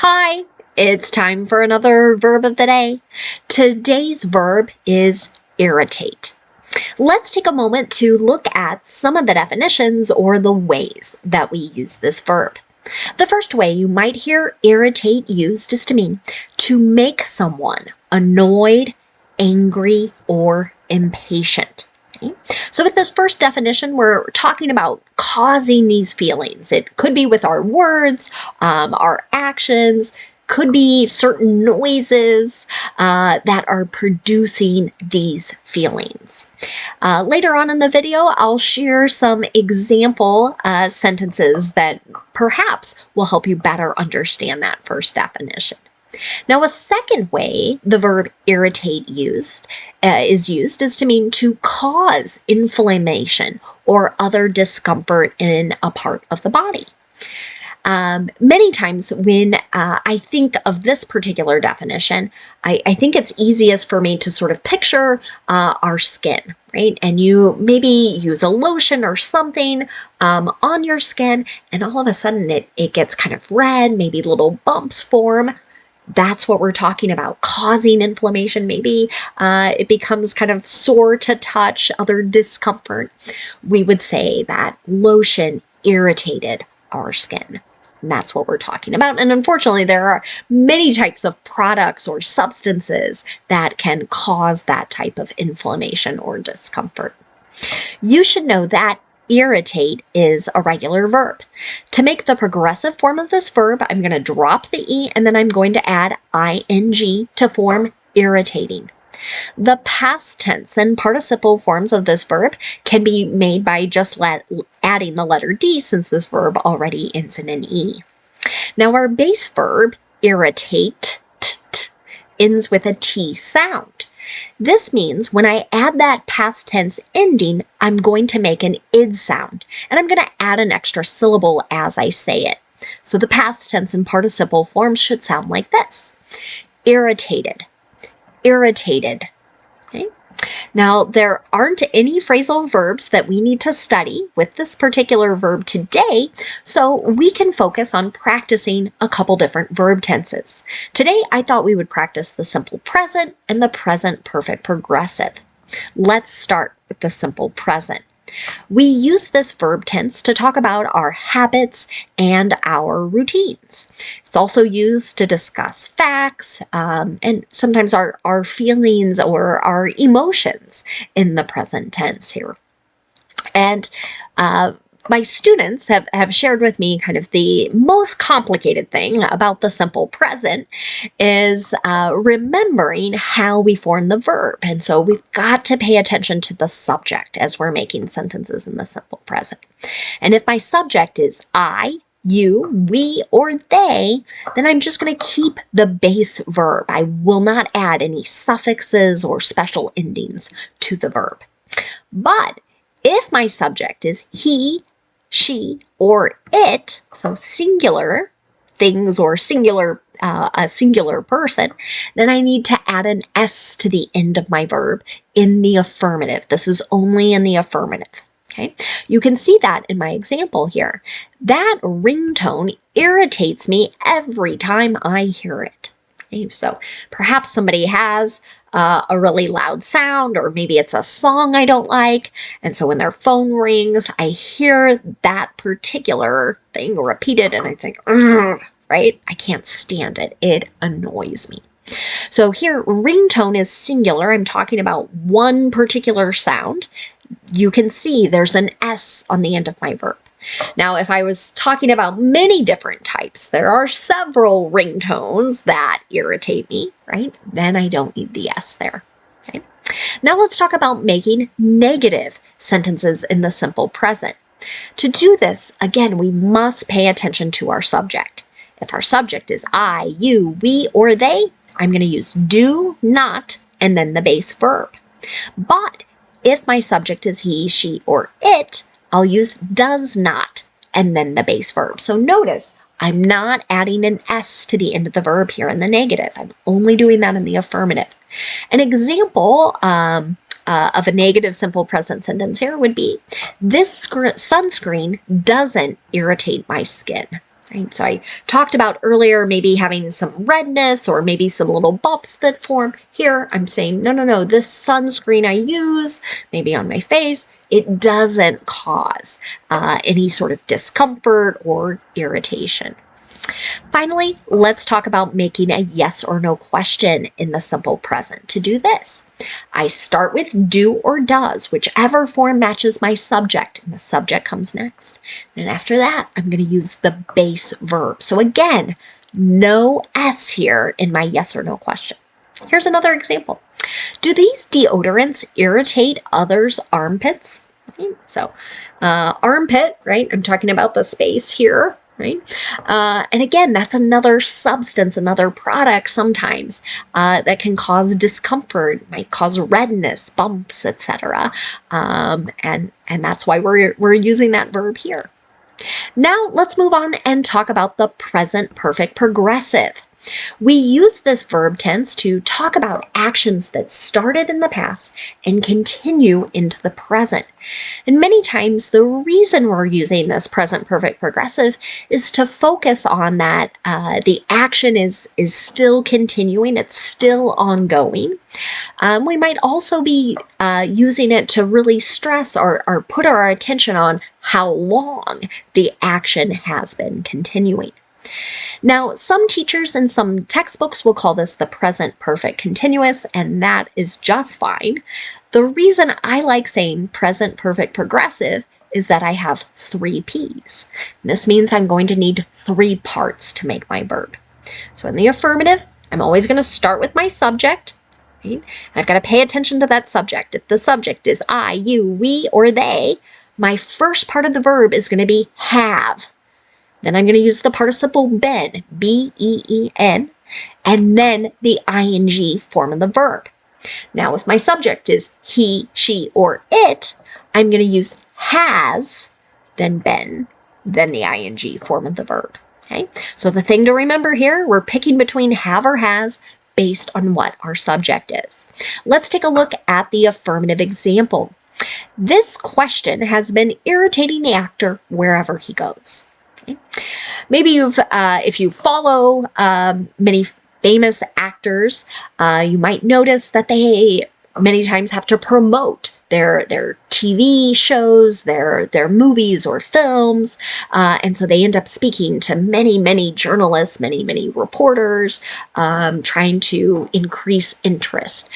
Hi, it's time for another verb of the day. Today's verb is irritate. Let's take a moment to look at some of the definitions or the ways that we use this verb. The first way you might hear irritate used is to mean to make someone annoyed, angry, or impatient. Okay? So with this first definition, we're talking about causing these feelings. It could be with our words, our actions, could be certain noises that are producing these feelings. Later on in the video, I'll share some example sentences that perhaps will help you better understand that first definition. Now, a second way the verb irritate is used is to mean to cause inflammation or other discomfort in a part of the body. Many times when I think of this particular definition, I think it's easiest for me to sort of picture our skin, right? And you maybe use a lotion or something on your skin, and all of a sudden it gets kind of red, maybe little bumps form. That's what we're talking about, causing inflammation. Maybe it becomes kind of sore to touch, other discomfort. We would say that lotion irritated our skin. And that's what we're talking about. And unfortunately, there are many types of products or substances that can cause that type of inflammation or discomfort. You should know that irritate is a regular verb. To make the progressive form of this verb, I'm going to drop the E and then I'm going to add ing to form irritating. The past tense and participle forms of this verb can be made by just adding the letter D, since this verb already ends in an E. Now our base verb, irritate, ends with a T sound. This means when I add that past tense ending, I'm going to make an id sound, and I'm going to add an extra syllable as I say it. So the past tense and participle forms should sound like this: irritated, irritated. Okay? Now, there aren't any phrasal verbs that we need to study with this particular verb today, so we can focus on practicing a couple different verb tenses. Today, I thought we would practice the simple present and the present perfect progressive. Let's start with the simple present. We use this verb tense to talk about our habits and our routines. It's also used to discuss facts and sometimes our feelings or our emotions in the present tense here. And my students have shared with me kind of the most complicated thing about the simple present is remembering how we form the verb. And so we've got to pay attention to the subject as we're making sentences in the simple present. And if my subject is I, you, we, or they, then I'm just going to keep the base verb. I will not add any suffixes or special endings to the verb. But if my subject is he, she, or it, so singular things or a singular person, then I need to add an S to the end of my verb in the affirmative. This is only in the affirmative. Okay, you can see that in my example here. That ringtone irritates me every time I hear it. Okay, so perhaps somebody has a really loud sound, or maybe it's a song I don't like, and so when their phone rings, I hear that particular thing repeated, and I think, right? I can't stand it. It annoys me. So here, ringtone is singular. I'm talking about one particular sound. You can see there's an S on the end of my verb. Now, if I was talking about many different types, there are several ringtones that irritate me, right? Then I don't need the S there. Okay. Now let's talk about making negative sentences in the simple present. To do this, again, we must pay attention to our subject. If our subject is I, you, we, or they, I'm going to use do, not, and then the base verb. But if my subject is he, she, or it, I'll use does not and then the base verb. So notice I'm not adding an S to the end of the verb here in the negative. I'm only doing that in the affirmative. An example of a negative simple present sentence here would be, this sunscreen doesn't irritate my skin. Right? So I talked about earlier maybe having some redness or maybe some little bumps that form. Here I'm saying, no, this sunscreen I use, maybe on my face, it doesn't cause any sort of discomfort or irritation. Finally, let's talk about making a yes or no question in the simple present. To do this, I start with do or does, whichever form matches my subject, and the subject comes next. Then after that, I'm going to use the base verb. So again, no S here in my yes or no question. Here's another example. Do these deodorants irritate others' armpits? So armpit, right? I'm talking about the space here. Right? And again, that's another substance, another product sometimes that can cause discomfort, might cause redness, bumps, etc. And that's why we're using that verb here. Now let's move on and talk about the present perfect progressive. We use this verb tense to talk about actions that started in the past and continue into the present. And many times the reason we're using this present perfect progressive is to focus on that the action is still continuing, it's still ongoing. We might also be using it to really stress or put our attention on how long the action has been continuing. Now, some teachers and some textbooks will call this the present perfect continuous, and that is just fine. The reason I like saying present perfect progressive is that I have 3 P's. This means I'm going to need 3 parts to make my verb. So in the affirmative, I'm always going to start with my subject. Right? I've got to pay attention to that subject. If the subject is I, you, we, or they, my first part of the verb is going to be have. Then I'm going to use the participle been, B-E-E-N, and then the ing form of the verb. Now, if my subject is he, she, or it, I'm going to use has, then been, then the ing form of the verb. Okay? So the thing to remember here, we're picking between have or has based on what our subject is. Let's take a look at the affirmative example. This question has been irritating the actor wherever he goes. Okay. Maybe if you follow many famous actors, you might notice that they many times have to promote their TV shows, their movies or films, and so they end up speaking to many journalists, many reporters, trying to increase interest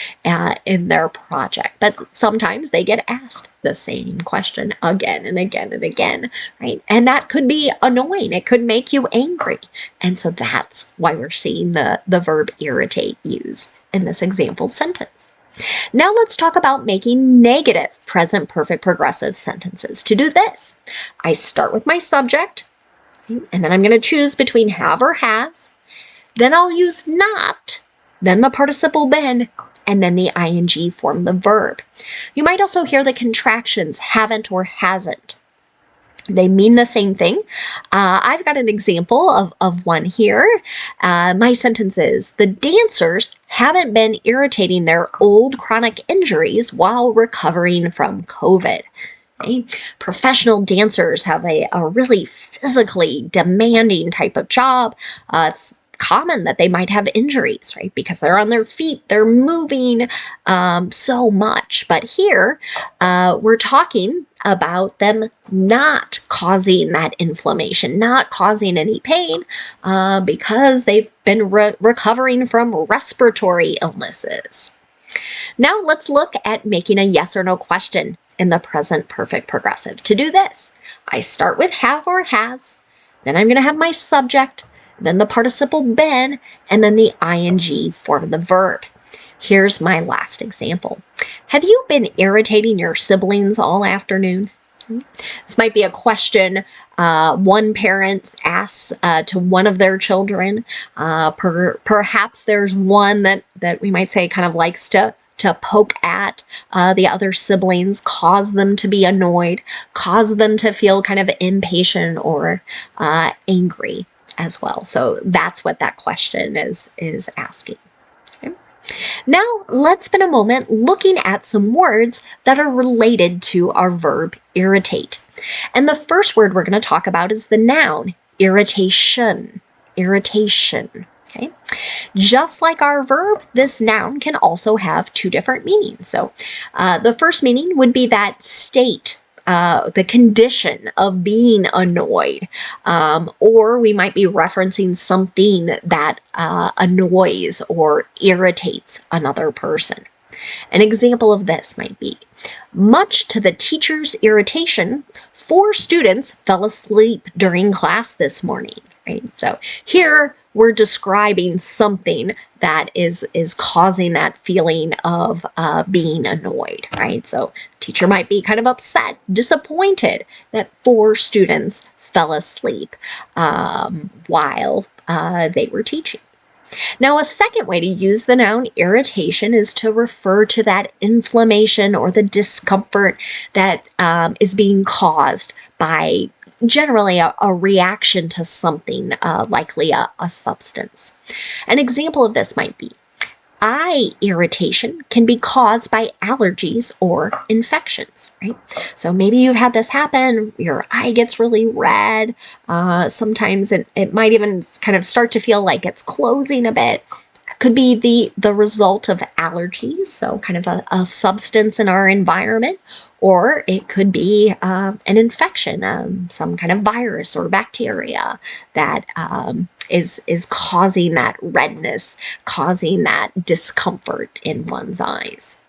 in their project. But sometimes they get asked the same question again and again and again, right? And that could be annoying. It could make you angry. And so that's why we're seeing the verb irritate used in this example sentence. Now let's talk about making negative present perfect progressive sentences. To do this, I start with my subject, and then I'm going to choose between have or has. Then I'll use not, then the participle been, and then the ing form the verb. You might also hear the contractions haven't or hasn't. They mean the same thing. I've got an example of one here. My sentence is, the dancers haven't been irritating their old chronic injuries while recovering from COVID. Okay? Professional dancers have a really physically demanding type of job. It's common that they might have injuries, right? Because they're on their feet, they're moving so much. But here, we're talking about them not causing that inflammation, not causing any pain, because they've been recovering from respiratory illnesses. Now let's look at making a yes or no question in the present perfect progressive. To do this, I start with have or has, then I'm going to have my subject, then the participle been, and then the ing form of the verb. Here's my last example. Have you been irritating your siblings all afternoon? This might be a question one parent asks to one of their children. Perhaps there's one that we might say kind of likes to poke at the other siblings, cause them to be annoyed, cause them to feel kind of impatient or angry as well. So that's what that question is asking. Okay. Now let's spend a moment looking at some words that are related to our verb irritate. And the first word we're going to talk about is the noun irritation, irritation, okay? Just like our verb, this noun can also have two different meanings. So the first meaning would be that state, the condition of being annoyed, or we might be referencing something that annoys or irritates another person. An example of this might be, much to the teacher's irritation, 4 students fell asleep during class this morning. Right? So here we're describing something that is causing that feeling of being annoyed, right? So teacher might be kind of upset, disappointed that 4 students fell asleep while they were teaching. Now, a second way to use the noun irritation is to refer to that inflammation or the discomfort that is being caused by generally a reaction to something, likely a substance. An example of this might be, eye irritation can be caused by allergies or infections, right? So maybe you've had this happen, your eye gets really red. Sometimes it might even kind of start to feel like it's closing a bit. Could be the result of allergies, so kind of a substance in our environment, or it could be an infection, some kind of virus or bacteria that is causing that redness, causing that discomfort in one's eyes.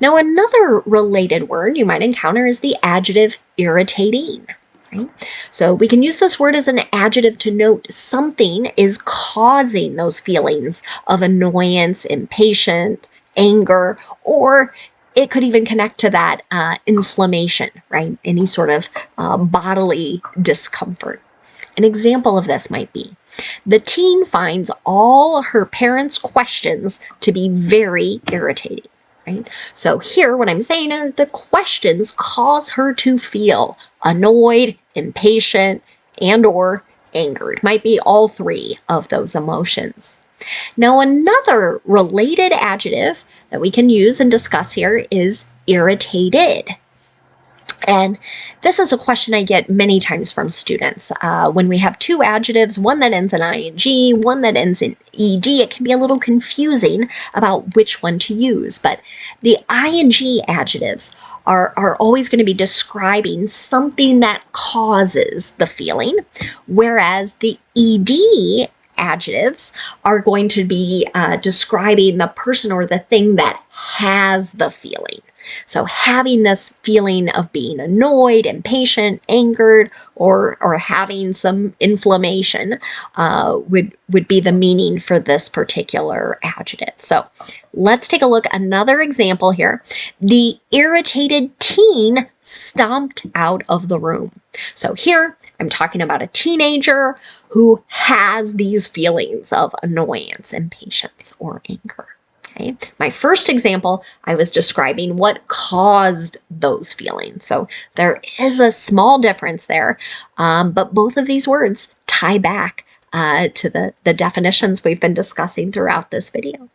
Now, another related word you might encounter is the adjective irritating. Right? So we can use this word as an adjective to note something is causing those feelings of annoyance, impatience, anger, or it could even connect to that inflammation, right? Any sort of bodily discomfort. An example of this might be, the teen finds all her parents' questions to be very irritating. Right? So here, what I'm saying is the questions cause her to feel annoyed, impatient, and or angered. Might be all 3 of those emotions. Now, another related adjective that we can use and discuss here is irritated. And this is a question I get many times from students. When we have 2 adjectives, one that ends in ing, one that ends in ed, it can be a little confusing about which one to use. But the ing adjectives are always going to be describing something that causes the feeling, whereas the ed adjectives are going to be describing the person or the thing that has the feeling. So having this feeling of being annoyed, impatient, angered, or having some inflammation would be the meaning for this particular adjective. So let's take a look at another example here. The irritated teen stomped out of the room. So here I'm talking about a teenager who has these feelings of annoyance, impatience, or anger. Okay. My first example, I was describing what caused those feelings. So there is a small difference there, but both of these words tie back to the definitions we've been discussing throughout this video.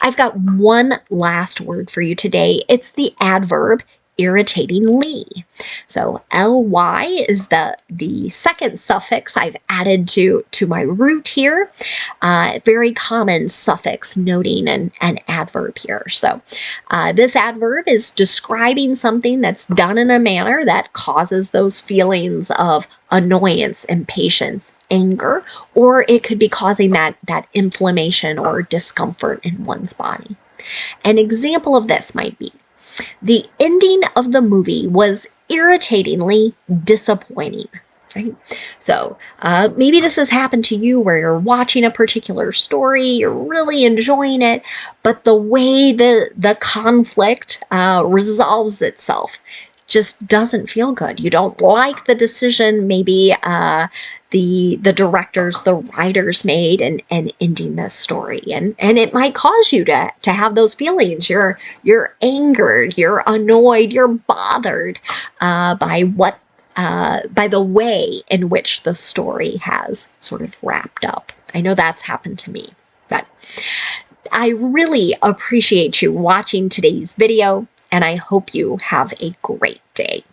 I've got one last word for you today. It's the adverb irritatingly. So ly is the second suffix I've added to my root here. Very common suffix noting an adverb here. So this adverb is describing something that's done in a manner that causes those feelings of annoyance, impatience, anger, or it could be causing that inflammation or discomfort in one's body. An example of this might be, the ending of the movie was irritatingly disappointing. Right? So maybe this has happened to you where you're watching a particular story, you're really enjoying it, but the way the conflict resolves itself just doesn't feel good. You don't like the decision maybe the directors, the writers made in ending this story. And it might cause you to have those feelings. You're angered, you're annoyed, you're bothered by the way in which the story has sort of wrapped up. I know that's happened to me, but I really appreciate you watching today's video, and I hope you have a great day.